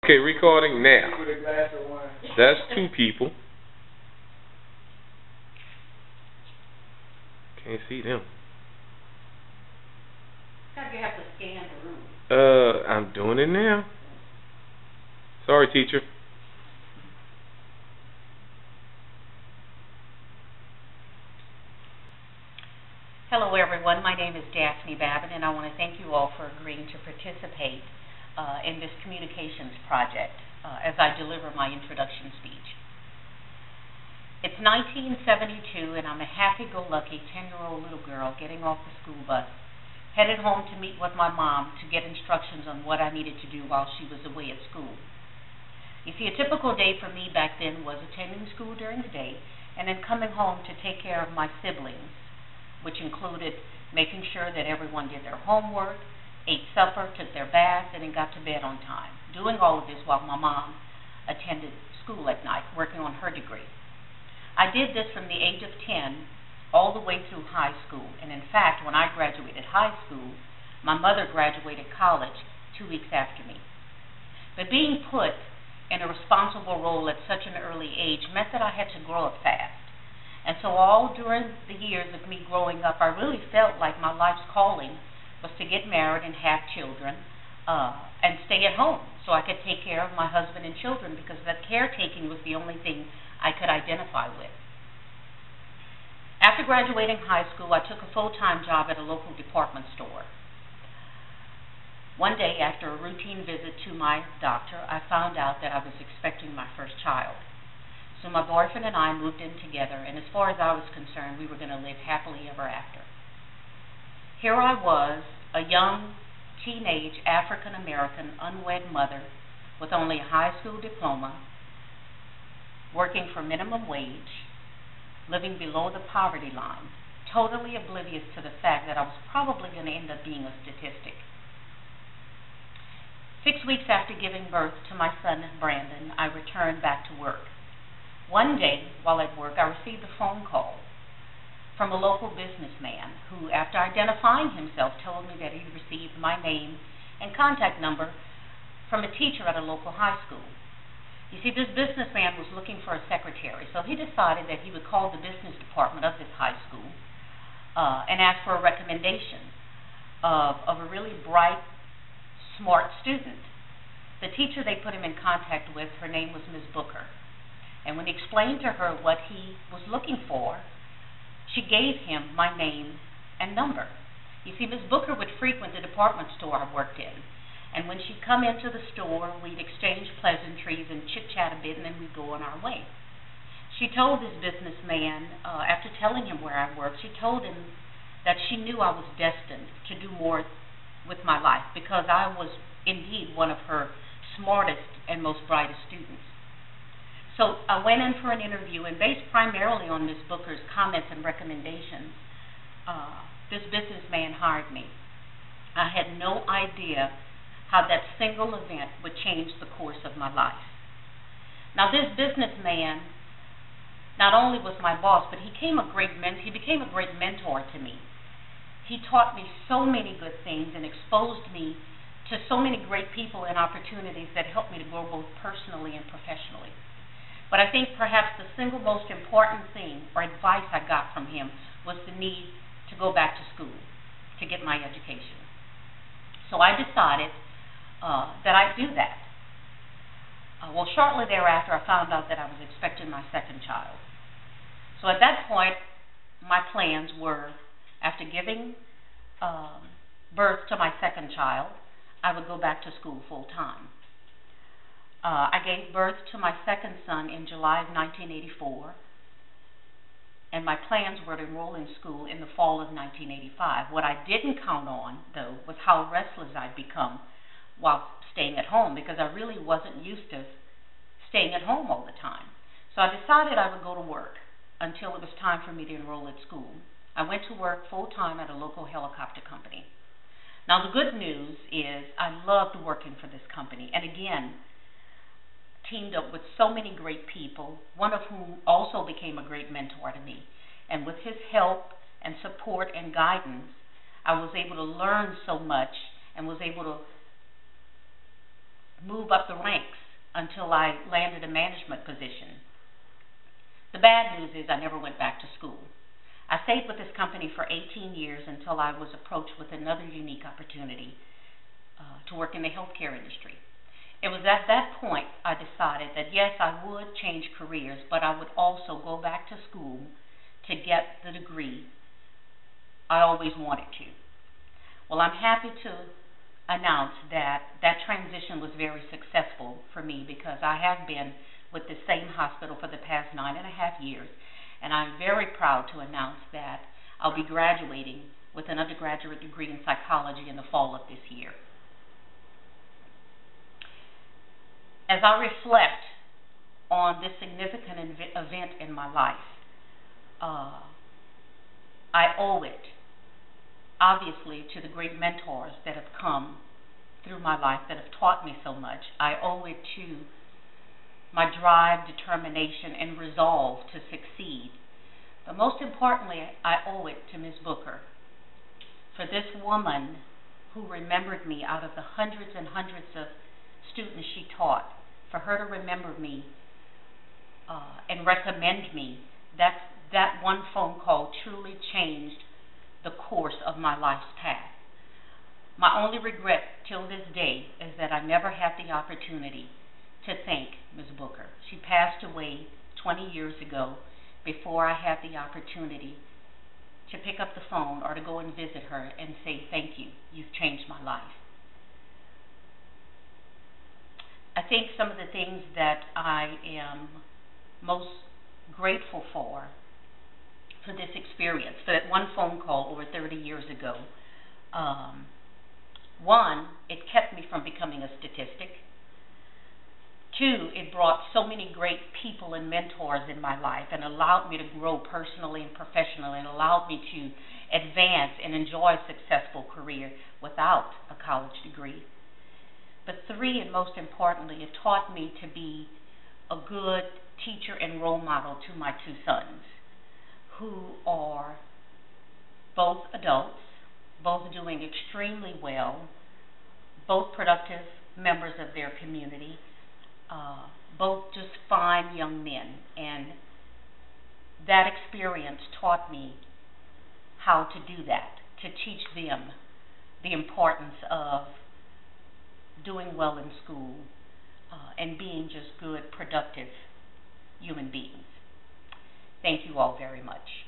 Okay, recording now. That's two people. Can't see them. You have to scan the room. I'm doing it now. Sorry, teacher. Hello, everyone. My name is Daphne Babin, and I want to thank you all for agreeing to participate in this communications project as I deliver my introduction speech. It's 1972, and I'm a happy-go-lucky 10-year-old little girl getting off the school bus, headed home to meet with my mom to get instructions on what I needed to do while she was away at school. You see, a typical day for me back then was attending school during the day and then coming home to take care of my siblings, which included making sure that everyone did their homework, ate supper, took their bath, and then got to bed on time. Doing all of this while my mom attended school at night, working on her degree. I did this from the age of 10 all the way through high school, and in fact, when I graduated high school, my mother graduated college 2 weeks after me. But being put in a responsible role at such an early age meant that I had to grow up fast. And so all during the years of me growing up, I really felt like my life's calling was to get married and have children and stay at home so I could take care of my husband and children, because that caretaking was the only thing I could identify with. After graduating high school, I took a full-time job at a local department store. One day, after a routine visit to my doctor, I found out that I was expecting my first child. So my boyfriend and I moved in together, and as far as I was concerned, we were going to live happily ever after. Here I was, a young, teenage, African-American, unwed mother with only a high school diploma, working for minimum wage, living below the poverty line, totally oblivious to the fact that I was probably going to end up being a statistic. 6 weeks after giving birth to my son, Brandon, I returned back to work. One day, while at work, I received a phone call from a local businessman who, after identifying himself, told me that he'd received my name and contact number from a teacher at a local high school. You see, this businessman was looking for a secretary, so he decided that he would call the business department of this high school and ask for a recommendation of a really bright, smart student. The teacher they put him in contact with, her name was Ms. Booker. And when he explained to her what he was looking for, she gave him my name and number. You see, Ms. Booker would frequent the department store I worked in. And when she'd come into the store, we'd exchange pleasantries and chit-chat a bit, and then we'd go on our way. She told this businessman, after telling him where I worked, she told him that she knew I was destined to do more with my life because I was indeed one of her smartest and most brightest students. So I went in for an interview, and based primarily on Ms. Booker's comments and recommendations, this businessman hired me. I had no idea how that single event would change the course of my life. Now, this businessman not only was my boss, but he became a great mentor to me. He taught me so many good things and exposed me to so many great people and opportunities that helped me to grow both personally and professionally. But I think perhaps the single most important thing or advice I got from him was the need to go back to school to get my education. So I decided that I'd do that. Well, shortly thereafter, I found out that I was expecting my second child. So at that point, my plans were, after giving birth to my second child, I would go back to school full time. I gave birth to my second son in July of 1984, and my plans were to enroll in school in the fall of 1985. What I didn't count on, though, was how restless I'd become while staying at home, because I really wasn't used to staying at home all the time. So I decided I would go to work until it was time for me to enroll at school. I went to work full-time at a local helicopter company. Now, the good news is I loved working for this company, and again, teamed up with so many great people, one of whom also became a great mentor to me. And with his help and support and guidance, I was able to learn so much and was able to move up the ranks until I landed a management position. The bad news is I never went back to school. I stayed with this company for 18 years until I was approached with another unique opportunity to work in the healthcare industry. It was at that point I decided that yes, I would change careers, but I would also go back to school to get the degree I always wanted to. Well, I'm happy to announce that that transition was very successful for me because I have been with the same hospital for the past 9.5 years, and I'm very proud to announce that I'll be graduating with an undergraduate degree in psychology in the fall of this year. As I reflect on this significant event in my life, I owe it, obviously, to the great mentors that have come through my life that have taught me so much. I owe it to my drive, determination, and resolve to succeed. But most importantly, I owe it to Ms. Booker, for this woman who remembered me out of the hundreds and hundreds of students she taught. For her to remember me and recommend me, that one phone call truly changed the course of my life's path. My only regret till this day is that I never had the opportunity to thank Ms. Booker. She passed away 20 years ago before I had the opportunity to pick up the phone or to go and visit her and say, thank you, you've changed my life. I think some of the things that I am most grateful for this experience, for that one phone call over 30 years ago, one, it kept me from becoming a statistic. Two, it brought so many great people and mentors in my life and allowed me to grow personally and professionally and allowed me to advance and enjoy a successful career without a college degree. But three, and most importantly, it taught me to be a good teacher and role model to my two sons, who are both adults, both doing extremely well, both productive members of their community, both just fine young men. And that experience taught me how to do that, to teach them the importance of doing well in school and being just good, productive human beings. Thank you all very much.